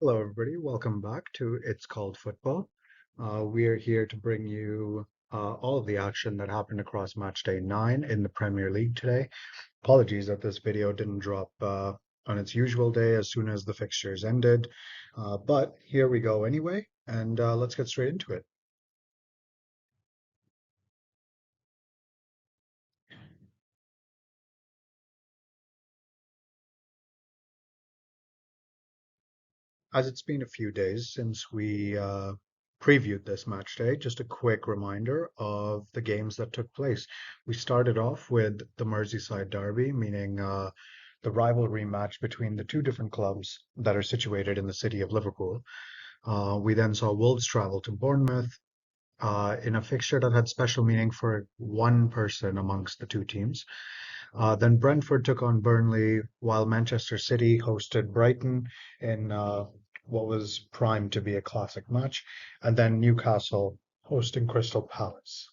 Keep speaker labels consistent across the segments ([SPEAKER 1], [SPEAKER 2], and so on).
[SPEAKER 1] Hello, everybody. Welcome back to It's Called Football. We are here to bring you all of the action that happened across Matchday 9 in the Premier League today. Apologies that this video didn't drop on its usual day as soon as the fixtures ended, but here we go anyway, and let's get straight into it. As it's been a few days since we previewed this match day, just a quick reminder of the games that took place. We started off with the Merseyside Derby, meaning the rivalry match between the two different clubs that are situated in the city of Liverpool. We then saw Wolves travel to Bournemouth in a fixture that had special meaning for one person amongst the two teams. Then Brentford took on Burnley, while Manchester City hosted Brighton in what was primed to be a classic match, and then Newcastle hosting Crystal Palace.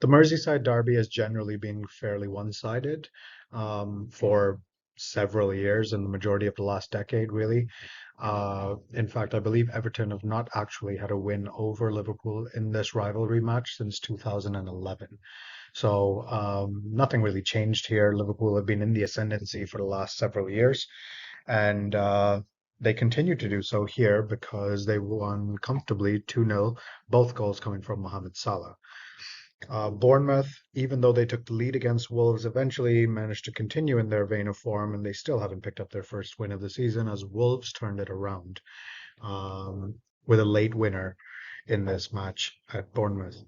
[SPEAKER 1] The Merseyside derby has generally been fairly one-sided for several years and the majority of the last decade, really. In fact, I believe Everton have not actually had a win over Liverpool in this rivalry match since 2011. So nothing really changed here. Liverpool have been in the ascendancy for the last several years, and they continue to do so here because they won comfortably 2-0, both goals coming from Mohamed Salah. Bournemouth, even though they took the lead against Wolves, eventually managed to continue in their vein of form, and they still haven't picked up their first win of the season as Wolves turned it around with a late winner in this match at Bournemouth.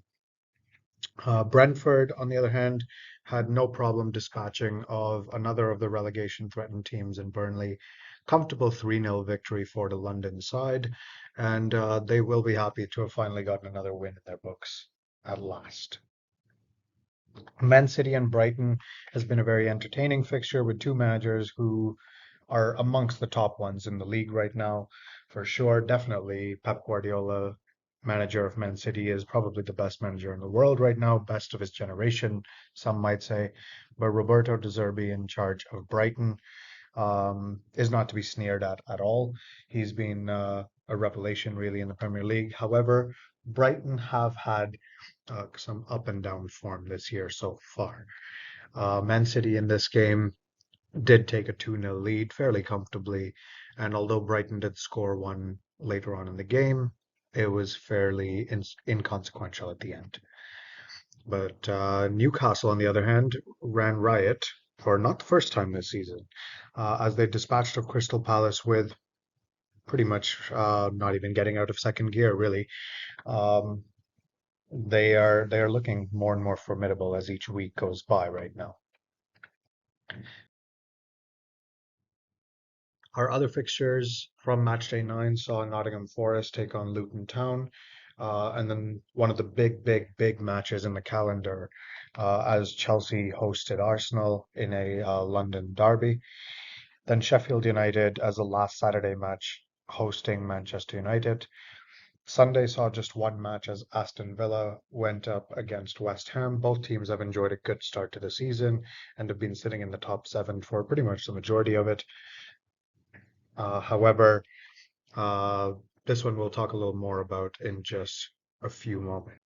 [SPEAKER 1] Brentford, on the other hand, had no problem dispatching of another of the relegation-threatened teams in Burnley. Comfortable 3-0 victory for the London side, and they will be happy to have finally gotten another win in their books at last. Man City and Brighton has been a very entertaining fixture with two managers who are amongst the top ones in the league right now, for sure. Definitely Pep Guardiola, manager of Man City, is probably the best manager in the world right now, best of his generation, some might say. But Roberto De Zerbi in charge of Brighton is not to be sneered at all. He's been a revelation really in the Premier League. However, Brighton have had some up and down form this year so far. Man City in this game did take a 2-0 lead fairly comfortably, and although Brighton did score one later on in the game, it was fairly inconsequential at the end. But Newcastle, on the other hand, ran riot for not the first time this season, as they dispatched of Crystal Palace with pretty much not even getting out of second gear, really. Um, they are looking more and more formidable as each week goes by right now. Our other fixtures from Matchday 9 saw Nottingham Forest take on Luton Town, and then one of the big matches in the calendar as Chelsea hosted Arsenal in a London derby. Then Sheffield United as a last Saturday match hosting Manchester United. Sunday saw just one match as Aston Villa went up against West Ham. Both teams have enjoyed a good start to the season and have been sitting in the top seven for pretty much the majority of it. However, uh, this one we'll talk a little more about in just a few moments.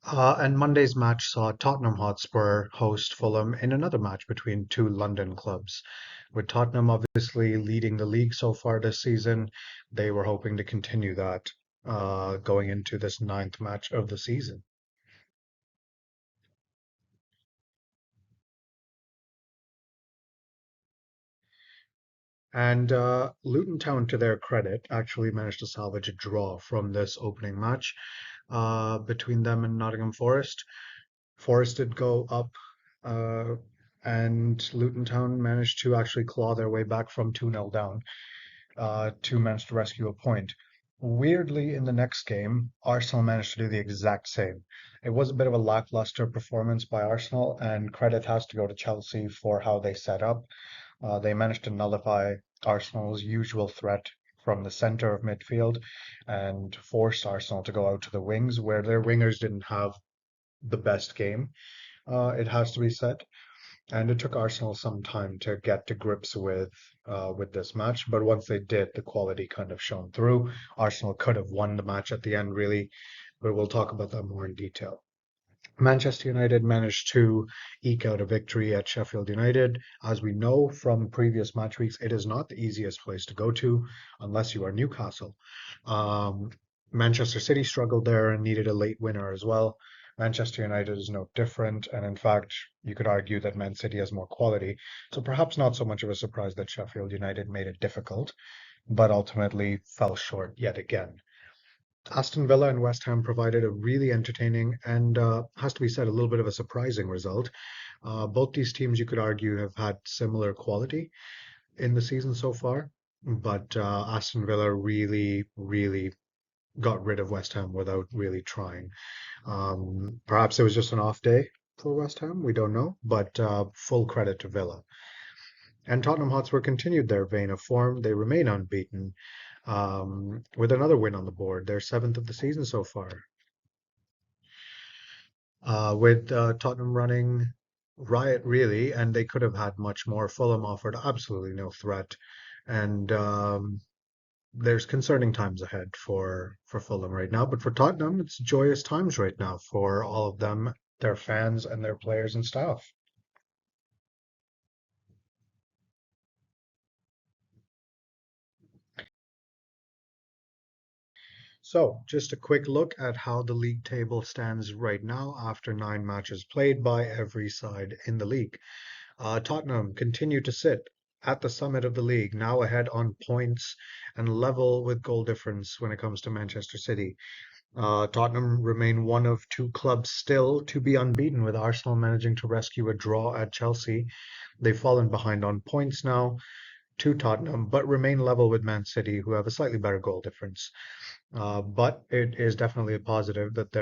[SPEAKER 1] And Monday's match saw Tottenham Hotspur host Fulham in another match between two London clubs. With Tottenham obviously leading the league so far this season, they were hoping to continue that going into this ninth match of the season. And Luton Town, to their credit, actually managed to salvage a draw from this opening match between them and Nottingham Forest. Forest did go up, uh, and Luton Town managed to actually claw their way back from 2-0 down to manage to rescue a point. Weirdly, in the next game, Arsenal managed to do the exact same. It was a bit of a lackluster performance by Arsenal, and credit has to go to Chelsea for how they set up. They managed to nullify Arsenal's usual threat from the center of midfield and forced Arsenal to go out to the wings, where their wingers didn't have the best game, it has to be said. And it took Arsenal some time to get to grips with this match, but once they did, the quality kind of shone through. Arsenal could have won the match at the end, really, but we'll talk about that more in detail. Manchester United managed to eke out a victory at Sheffield United. As we know from previous match weeks, it is not the easiest place to go to unless you are Newcastle. Um, Manchester City struggled there and needed a late winner as well. Manchester United is no different, and in fact, you could argue that Man City has more quality. So perhaps not so much of a surprise that Sheffield United made it difficult, but ultimately fell short yet again. Aston Villa and West Ham provided a really entertaining and, has to be said, a little bit of a surprising result. Both these teams, you could argue, have had similar quality in the season so far, but Aston Villa really, really got rid of West Ham without really trying. Perhaps it was just an off day for West Ham, we don't know, but full credit to Villa. And Tottenham Hotspur continued their vein of form. They remain unbeaten with another win on the board. They're seventh of the season so far. With Tottenham running riot really, and they could have had much more. Fulham offered absolutely no threat, and there's concerning times ahead for Fulham right now. But for Tottenham, it's joyous times right now for all of them, their fans and their players and staff. So, just a quick look at how the league table stands right now after 9 matches played by every side in the league. Tottenham continue to sit at the summit of the league, now ahead on points and level with goal difference when it comes to Manchester City. Tottenham remain one of two clubs still to be unbeaten, with Arsenal managing to rescue a draw at Chelsea. They've fallen behind on points now to Tottenham, but remain level with Man City, who have a slightly better goal difference. But it is definitely a positive that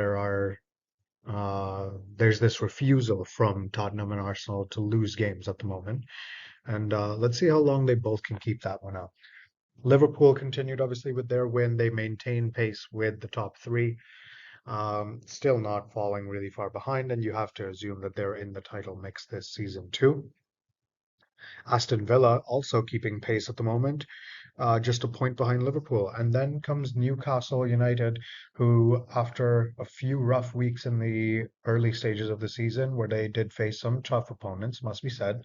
[SPEAKER 1] there's this refusal from Tottenham and Arsenal to lose games at the moment. And let's see how long they both can keep that one up. Liverpool continued, obviously, with their win. They maintain pace with the top three, still not falling really far behind. And you have to assume that they're in the title mix this season, too. Aston Villa also keeping pace at the moment, just a point behind Liverpool. And then comes Newcastle United, who, after a few rough weeks in the early stages of the season, where they did face some tough opponents, must be said,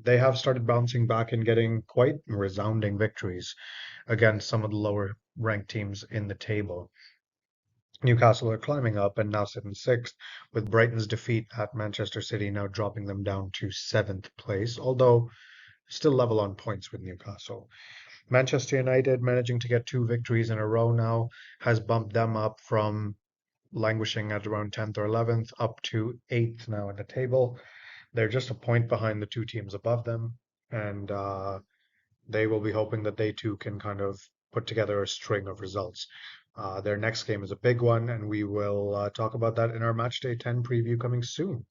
[SPEAKER 1] they have started bouncing back and getting quite resounding victories against some of the lower ranked teams in the table. Newcastle are climbing up and now sit in sixth, with Brighton's defeat at Manchester City now dropping them down to seventh place, although still level on points with Newcastle. Manchester United managing to get 2 victories in a row now has bumped them up from languishing at around 10th or 11th up to 8th now in the table. They're just a point behind the two teams above them, and they will be hoping that they too can kind of put together a string of results. Their next game is a big one, and we will talk about that in our Matchday 10 preview coming soon.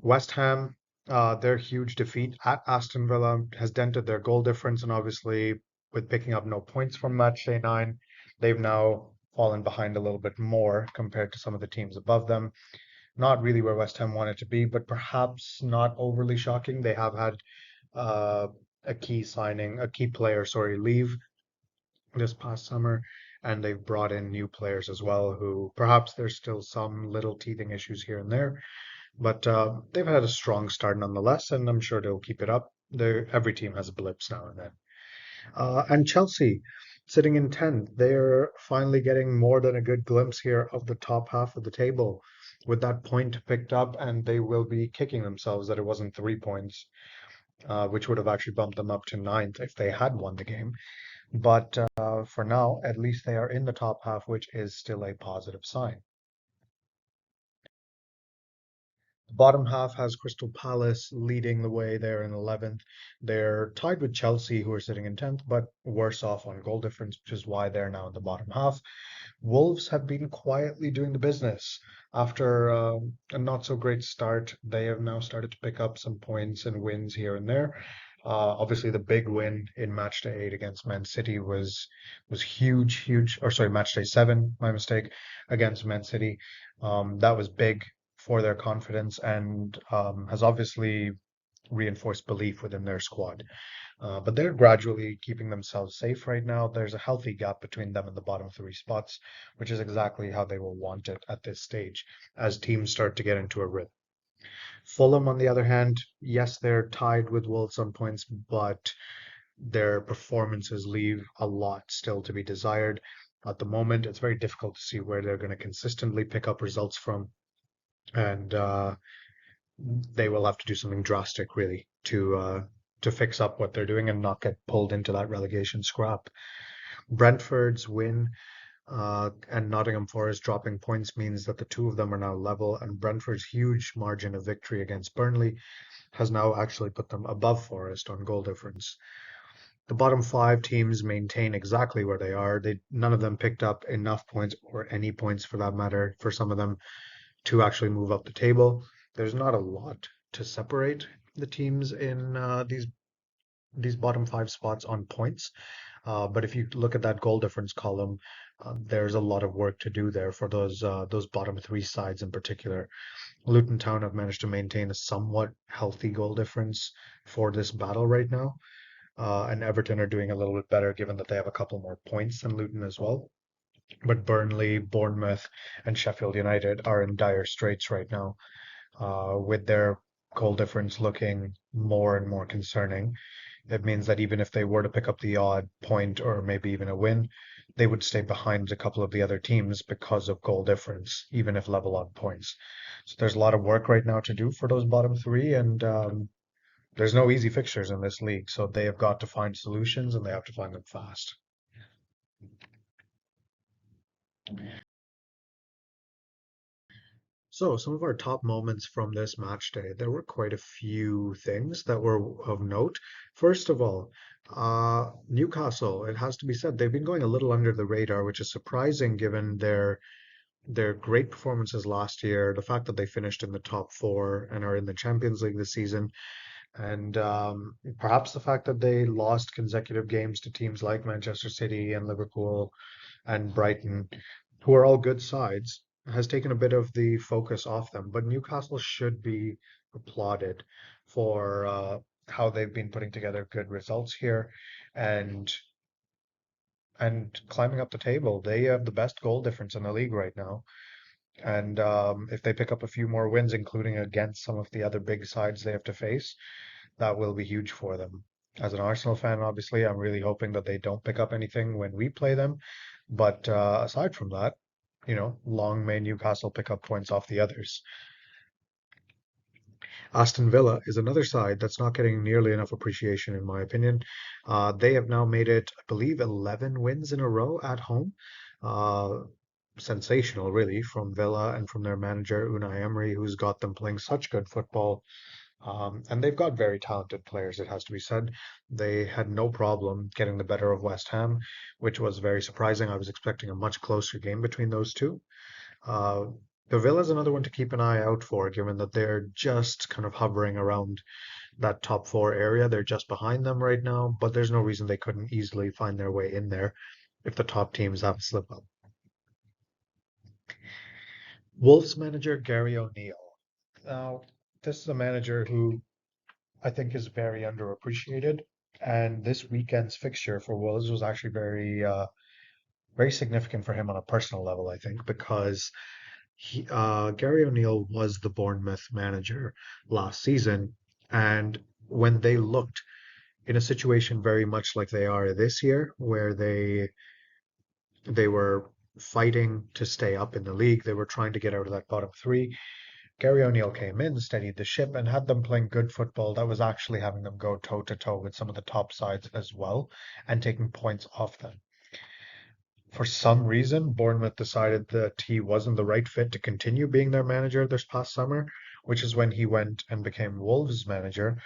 [SPEAKER 1] West Ham, their huge defeat at Aston Villa has dented their goal difference, and obviously, with picking up no points from Matchday 9, they've now fallen behind a little bit more compared to some of the teams above them. Not really where West Ham wanted to be, but perhaps not overly shocking. They have had uh, a key player, sorry, leave this past summer, and they've brought in new players as well, who perhaps there's still some little teething issues here and there, but they've had a strong start nonetheless, and I'm sure they'll keep it up. Every team has blips now and then. And Chelsea, sitting in 10th, they're finally getting more than a good glimpse here of the top half of the table with that point picked up, and they will be kicking themselves that it wasn't 3 points, which would have actually bumped them up to ninth if they had won the game. But for now, at least they are in the top half, which is still a positive sign. The bottom half has Crystal Palace leading the way there in 11th. They're tied with Chelsea, who are sitting in 10th, but worse off on goal difference, which is why they're now in the bottom half. Wolves have been quietly doing the business. After a not so great start, they have now started to pick up some points and wins here and there. Obviously, the big win in Matchday 8 against Man City was huge, huge. Or sorry, Matchday 7, my mistake, against Man City. That was big for their confidence and has obviously reinforced belief within their squad. But they're gradually keeping themselves safe right now. There's a healthy gap between them and the bottom three spots, which is exactly how they will want it at this stage as teams start to get into a rhythm. Fulham, on the other hand, yes, they're tied with Wolves on points, but their performances leave a lot still to be desired. At the moment, it's very difficult to see where they're going to consistently pick up results from, and they will have to do something drastic, really, to fix up what they're doing and not get pulled into that relegation scrap. Brentford's win and Nottingham Forest dropping points means that the two of them are now level, and Brentford's huge margin of victory against Burnley has now actually put them above Forest on goal difference. The bottom five teams maintain exactly where they are. None of them picked up enough points or any points for that matter for some of them to actually move up the table. There's not a lot to separate the teams in these bottom five spots on points. But if you look at that goal difference column, there's a lot of work to do there for those bottom three sides in particular. Luton Town have managed to maintain a somewhat healthy goal difference for this battle right now. And Everton are doing a little bit better given that they have a couple more points than Luton as well. But Burnley, Bournemouth, and Sheffield United are in dire straits right now, with their goal difference looking more and more concerning. It means that even if they were to pick up the odd point or maybe even a win, they would stay behind a couple of the other teams because of goal difference, even if level on points. So there's a lot of work right now to do for those bottom three, and there's no easy fixtures in this league. So they have got to find solutions and they have to find them fast. So, some of our top moments from this match day, there were quite a few things that were of note. First of all, Newcastle, it has to be said, they've been going a little under the radar, which is surprising given their great performances last year, the fact that they finished in the top four and are in the Champions League this season, and perhaps the fact that they lost consecutive games to teams like Manchester City and Liverpool and Brighton, who are all good sides, has taken a bit of the focus off them. But Newcastle should be applauded for how they've been putting together good results here and and climbing up the table. They have the best goal difference in the league right now. And if they pick up a few more wins, including against some of the other big sides they have to face, that will be huge for them. As an Arsenal fan, obviously, I'm really hoping that they don't pick up anything when we play them. But aside from that, long may Newcastle pick up points off the others. Aston Villa is another side that's not getting nearly enough appreciation, in my opinion. They have now made it, I believe, 11 wins in a row at home. Uh, Sensational, really, from Villa and from their manager, Unai Emery, who's got them playing such good football. And they've got very talented players, it has to be said. They had no problem getting the better of West Ham, which was very surprising. I was expecting a much closer game between those two. Uh, the Villa's another one to keep an eye out for, given that they're just kind of hovering around that top four area. They're just behind them right now, but there's no reason they couldn't easily find their way in there if the top teams have a slip up. Wolves manager Gary O'Neill. Now, this is a manager who I think is very underappreciated, and this weekend's fixture for Wolves was actually very significant for him on a personal level, I think, because Gary O'Neill was the Bournemouth manager last season, and when they looked in a situation very much like they are this year, where they were fighting to stay up in the league, they were trying to get out of that bottom three. Gary O'Neill came in, steadied the ship, and had them playing good football that was actually having them go toe to toe with some of the top sides as well, and taking points off them. For some reason, Bournemouth decided that he wasn't the right fit to continue being their manager this past summer, which is when he went and became Wolves' manager.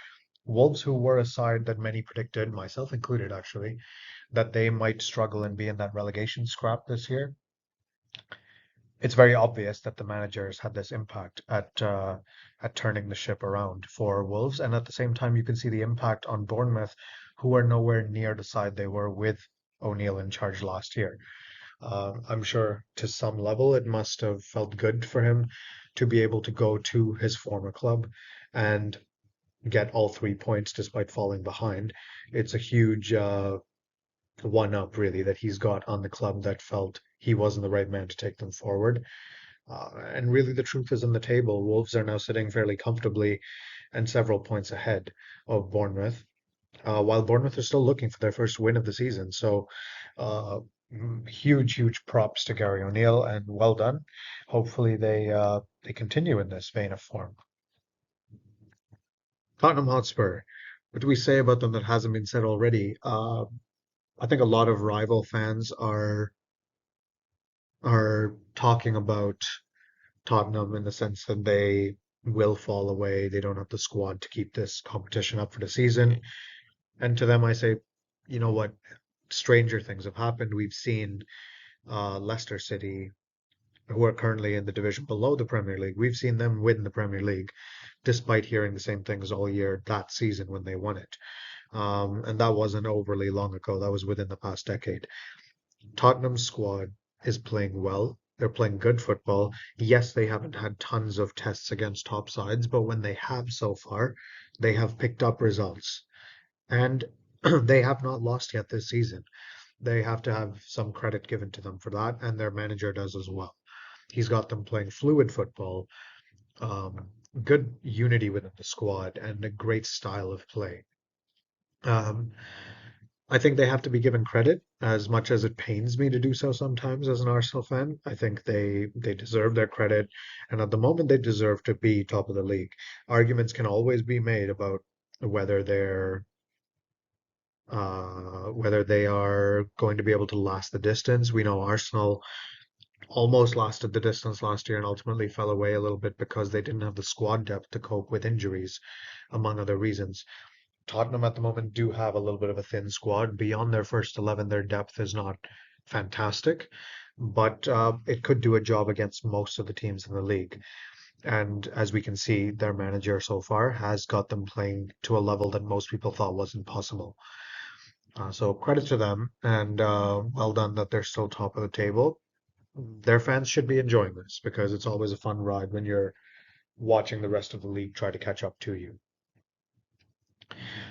[SPEAKER 1] Wolves, who were a side that many predicted, myself included actually, that they might struggle and be in that relegation scrap this year. It's very obvious that the managers had this impact at turning the ship around for Wolves, and at the same time, you can see the impact on Bournemouth, who are nowhere near the side they were with O'Neill in charge last year. I'm sure to some level it must have felt good for him to be able to go to his former club and get all 3 points despite falling behind. It's a huge one up, really, that he's got on the club that felt he wasn't the right man to take them forward. And really, the truth is in the table. Wolves are now sitting fairly comfortably and several points ahead of Bournemouth, while Bournemouth are still looking for their first win of the season. So, uh, huge props to Gary O'Neill and well done. Hopefully, they continue in this vein of form. Tottenham Hotspur. What do we say about them that hasn't been said already? I think a lot of rival fans are talking about Tottenham in the sense that they will fall away. They don't have the squad to keep this competition up for the season. And to them, I say, you know what? Stranger things have happened. We've seen Leicester City, who are currently in the division below the Premier League, we've seen them win the Premier League, despite hearing the same things all year that season when they won it. And that wasn't overly long ago. That was within the past decade. Tottenham's squad is playing well. They're playing good football. Yes, they haven't had tons of tests against top sides, but when they have so far, they have picked up results. And they have not lost yet this season. They have to have some credit given to them for that, and their manager does as well. He's got them playing fluid football, um, good unity within the squad, and a great style of play. Um, I think they have to be given credit as much as it pains me to do so sometimes as an Arsenal fan. I think they deserve their credit, and at the moment they deserve to be top of the league. Arguments can always be made about whether whether they are going to be able to last the distance. We know Arsenal almost lasted the distance last year and ultimately fell away a little bit because they didn't have the squad depth to cope with injuries, among other reasons. Tottenham at the moment do have a little bit of a thin squad. Beyond their first 11, their depth is not fantastic, but it could do a job against most of the teams in the league. And as we can see, their manager so far has got them playing to a level that most people thought wasn't possible. So credit to them, and well done that they're still top of the table. Their fans should be enjoying this because it's always a fun ride when you're watching the rest of the league try to catch up to you.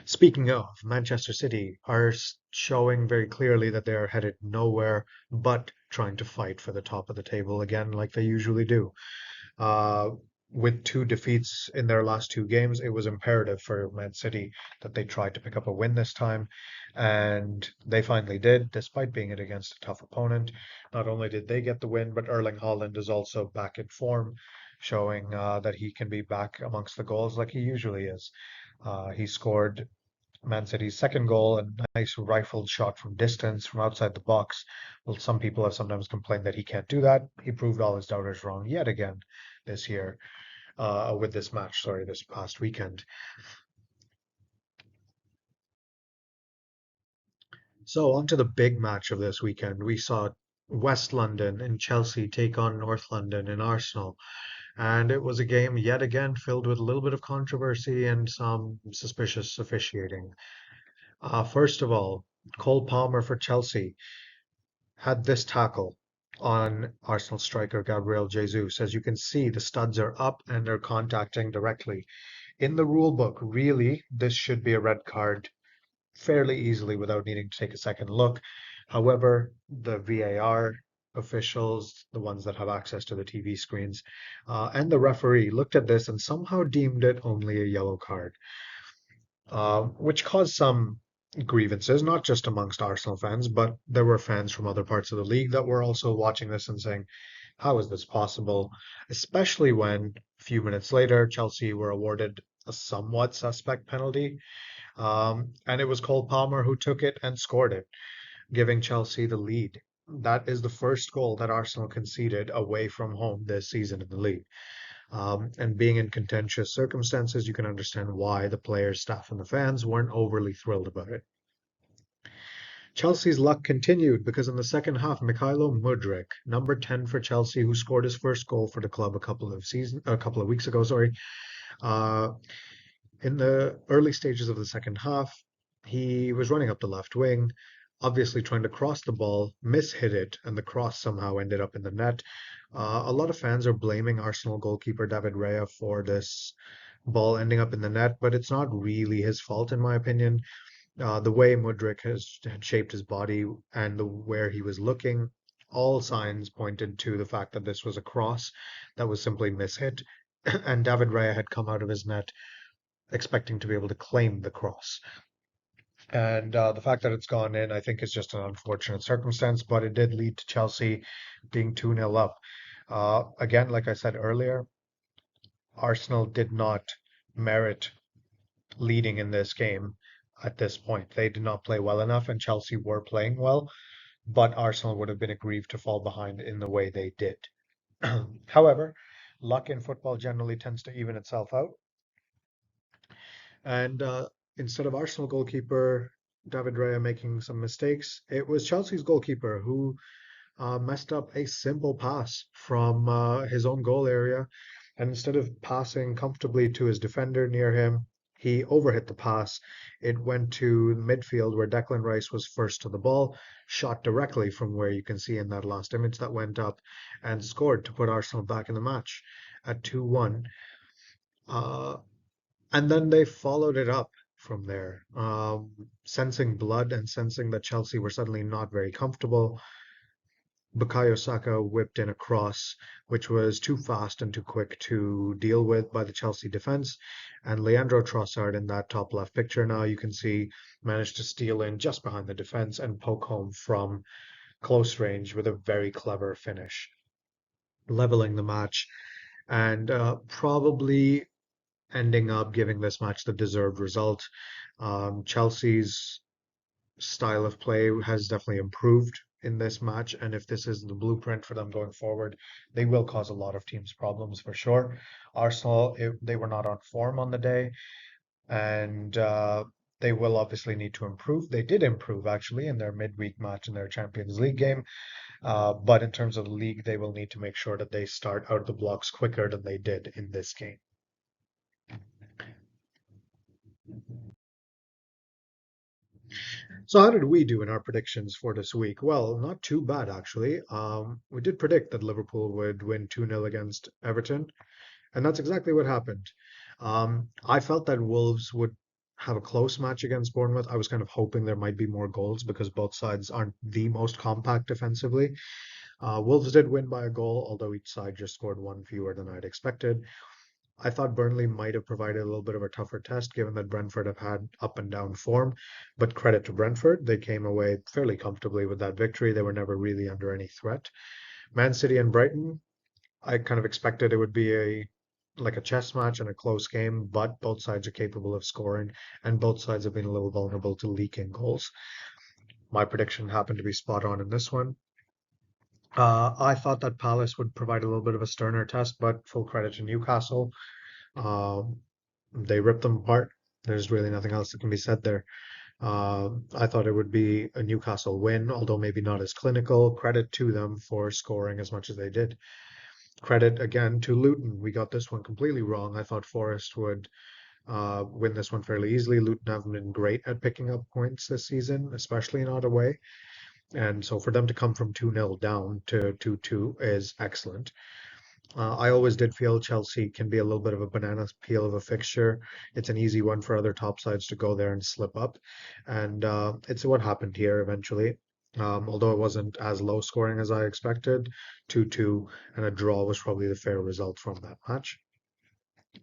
[SPEAKER 1] Speaking of, Manchester City are showing very clearly that they are headed nowhere but trying to fight for the top of the table again, like they usually do. Uh, with two defeats in their last two games, it was imperative for Man City that they tried to pick up a win this time, and they finally did, despite being it against a tough opponent. Not only did they get the win, but Erling Haaland is also back in form, showing that he can be back amongst the goals like he usually is. He scored Man City's second goal, a nice rifled shot from distance from outside the box. Well, some people have sometimes complained that he can't do that. He proved all his doubters wrong yet again this year, with this match, sorry, this past weekend. So on to the big match of this weekend. We saw West London and Chelsea take on North London and Arsenal. And it was a game yet again filled with a little bit of controversy and some suspicious officiating. First of all, Cole Palmer for Chelsea had this tackle on Arsenal striker Gabriel Jesus. As you can see, the studs are up and they're contacting directly. In the rule book, really, this should be a red card fairly easily without needing to take a second look. However, the VAR officials, the ones that have access to the TV screens, and the referee looked at this and somehow deemed it only a yellow card, which caused some grievances, not just amongst Arsenal fans, but there were fans from other parts of the league that were also watching this and saying, how is this possible? Especially when a few minutes later, Chelsea were awarded a somewhat suspect penalty. And it was Cole Palmer who took it and scored it, giving Chelsea the lead. That is the first goal that Arsenal conceded away from home this season in the league. And being in contentious circumstances, you can understand why the players, staff, and the fans weren't overly thrilled about it. Chelsea's luck continued because in the second half, Mikhailo Mudryk, number 10 for Chelsea, who scored his first goal for the club a couple of weeks ago, sorry, uh, in the early stages of the second half, he was running up the left wing. obviously trying to cross the ball, mishit it, and the cross somehow ended up in the net. A lot of fans are blaming Arsenal goalkeeper David Raya for this ball ending up in the net, but it's not really his fault, in my opinion. The way Mudryk had shaped his body and where he was looking, all signs pointed to the fact that this was a cross that was simply mishit, and David Raya had come out of his net expecting to be able to claim the cross. And the fact that it's gone in, I think, is just an unfortunate circumstance, but it did lead to Chelsea being 2-0 up. Again, like I said earlier, Arsenal did not merit leading in this game at this point. They did not play well enough, and Chelsea were playing well, but Arsenal would have been aggrieved to fall behind in the way they did. However, luck in football generally tends to even itself out. And instead of Arsenal goalkeeper David Raya making some mistakes, it was Chelsea's goalkeeper who messed up a simple pass from his own goal area. And instead of passing comfortably to his defender near him, he overhit the pass. It went to midfield where Declan Rice was first to the ball, shot directly from where you can see in that last image that went up, and scored to put Arsenal back in the match at 2-1. Uh, and then they followed it up from there, sensing blood and sensing that Chelsea were suddenly not very comfortable. Bukayo Saka whipped in a cross, which was too fast and too quick to deal with by the Chelsea defense. And Leandro Trossard in that top left picture now, you can see, managed to steal in just behind the defense and poke home from close range with a very clever finish, leveling the match and probably ending up giving this match the deserved result. Chelsea's style of play has definitely improved in this match, and if this is the blueprint for them going forward, they will cause a lot of teams problems for sure. Arsenal, they were not on form on the day, and they will obviously need to improve. They did improve actually in their midweek match in their Champions League game, but in terms of the league, they will need to make sure that they start out of the blocks quicker than they did in this game. So how did we do in our predictions for this week? Well, not too bad actually. We did predict that Liverpool would win 2-0 against Everton, and that's exactly what happened. I felt that Wolves would have a close match against Bournemouth. I was kind of hoping there might be more goals because both sides aren't the most compact defensively. Wolves did win by a goal, although each side just scored one fewer than I'd expected. I thought Burnley might have provided a little bit of a tougher test given that Brentford have had up and down form, but credit to Brentford, they came away fairly comfortably with that victory. They were never really under any threat. Man City and Brighton, I kind of expected it would be a chess match and a close game, but both sides are capable of scoring, and both sides have been a little vulnerable to leaking goals. My prediction happened to be spot on in this one. I thought that Palace would provide a little bit of a sterner test, but full credit to Newcastle. Um, they ripped them apart. There's really nothing else that can be said there. I thought it would be a Newcastle win, although maybe not as clinical. Credit to them for scoring as much as they did. Credit again to Luton. We got this one completely wrong. I thought Forest would win this one fairly easily. Luton haven't been great at picking up points this season, especially not away. And so for them to come from 2-0 down to 2-2 is excellent. I always did feel Chelsea can be a little bit of a banana peel of a fixture. It's an easy one for other top sides to go there and slip up. And it's what happened here eventually. Although it wasn't as low scoring as I expected, 2-2 and a draw was probably the fair result from that match.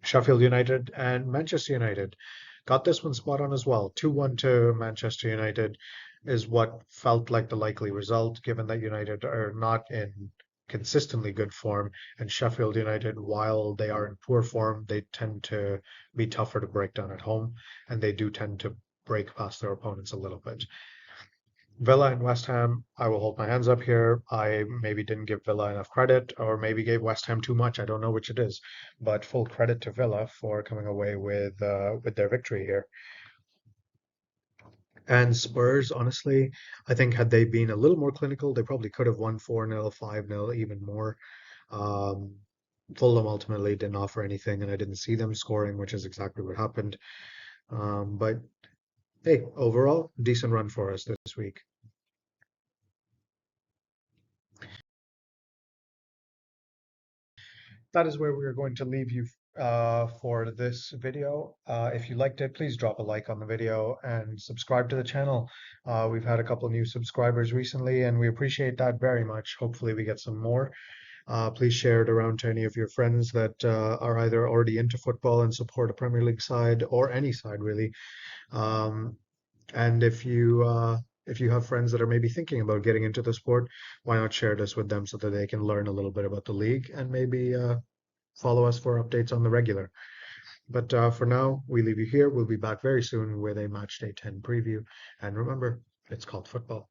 [SPEAKER 1] Sheffield United and Manchester United got this one spot on as well. 2-1 to Manchester United is what felt like the likely result, given that United are not in consistently good form, and Sheffield United, while they are in poor form, they tend to be tougher to break down at home, and they do tend to break past their opponents a little bit. Villa and West Ham, I will hold my hands up here. I maybe didn't give Villa enough credit, or maybe gave West Ham too much. I don't know which it is, but full credit to Villa for coming away with their victory here. And Spurs, honestly, I think had they been a little more clinical, they probably could have won 4-0, 5-0, even more. Um, Fulham ultimately didn't offer anything, and I didn't see them scoring, which is exactly what happened. But hey, overall, decent run for us this week. that is where we're going to leave you for this video. If you liked it, please drop a like on the video and subscribe to the channel. We've had a couple new subscribers recently, and we appreciate that very much. Hopefully, we get some more. Please share it around to any of your friends that are either already into football and support a Premier League side or any side really. Um, and if you have friends that are maybe thinking about getting into the sport, why not share this with them so that they can learn a little bit about the league and maybe follow us for updates on the regular. But for now, we leave you here. We'll be back very soon with a Match Day 10 preview. And remember, it's called football.